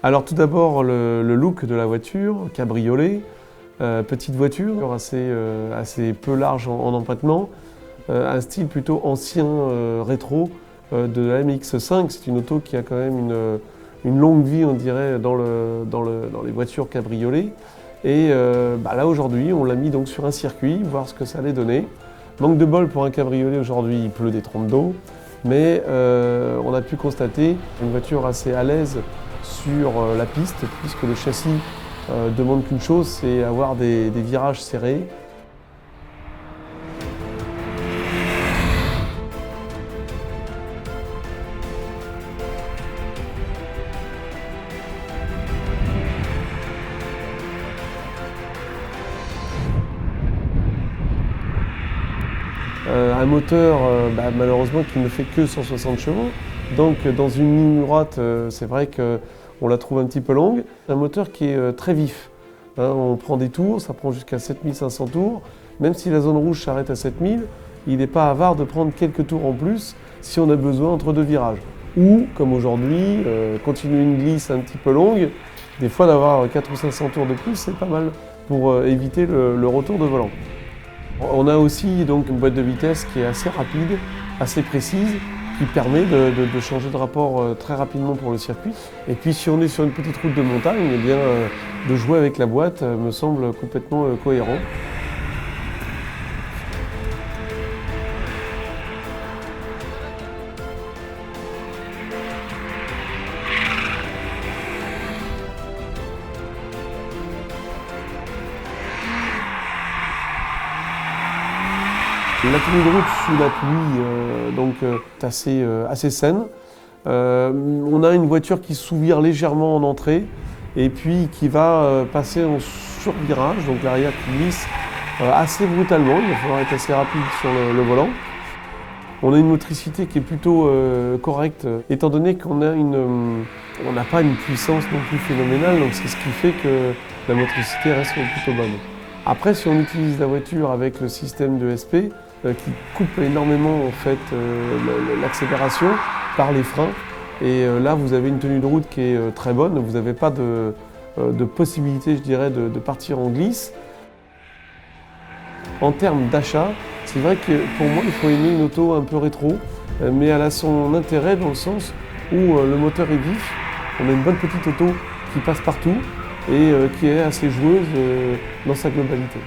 Alors tout d'abord le look de la voiture, cabriolet, petite voiture assez peu large en empattement, un style plutôt ancien rétro de la MX-5. C'est une auto qui a quand même une longue vie, on dirait, dans les voitures cabriolet. Et là aujourd'hui, on l'a mis donc sur un circuit, voir ce que ça allait donner. Manque de bol pour un cabriolet aujourd'hui, il pleut des trompes d'eau, mais on a pu constater une voiture assez à l'aise sur la piste, puisque le châssis demande qu'une chose, c'est avoir des virages serrés. Un moteur malheureusement qui ne fait que 160 chevaux, donc dans une ligne droite c'est vrai qu'on la trouve un petit peu longue. Un moteur qui est très vif, on prend des tours, ça prend jusqu'à 7500 tours, même si la zone rouge s'arrête à 7000, il n'est pas avare de prendre quelques tours en plus si on a besoin entre deux virages. Ou, comme aujourd'hui, continuer une glisse un petit peu longue, des fois d'avoir 400 ou 500 tours de plus, c'est pas mal pour éviter le retour de volant. On a aussi donc une boîte de vitesse qui est assez rapide, assez précise, qui permet de changer de rapport très rapidement pour le circuit. Et puis si on est sur une petite route de montagne, eh bien, de jouer avec la boîte me semble complètement cohérent. La tenue de route sous la pluie est assez saine. On a une voiture qui s'ouvre légèrement en entrée et puis qui va passer en survirage, donc l'arrière qui glisse assez brutalement. Il va falloir être assez rapide sur le volant. On a une motricité qui est plutôt correcte, étant donné qu'on n'a pas une puissance non plus phénoménale, donc c'est ce qui fait que la motricité reste plutôt bonne. Après, si on utilise la voiture avec le système de SP, qui coupe énormément en fait l'accélération par les freins, et là vous avez une tenue de route qui est très bonne, vous n'avez pas de possibilité, je dirais, de partir en glisse. En termes d'achat, c'est vrai que pour moi il faut aimer une auto un peu rétro, mais elle a son intérêt dans le sens où le moteur est vif, on a une bonne petite auto qui passe partout et qui est assez joueuse dans sa globalité.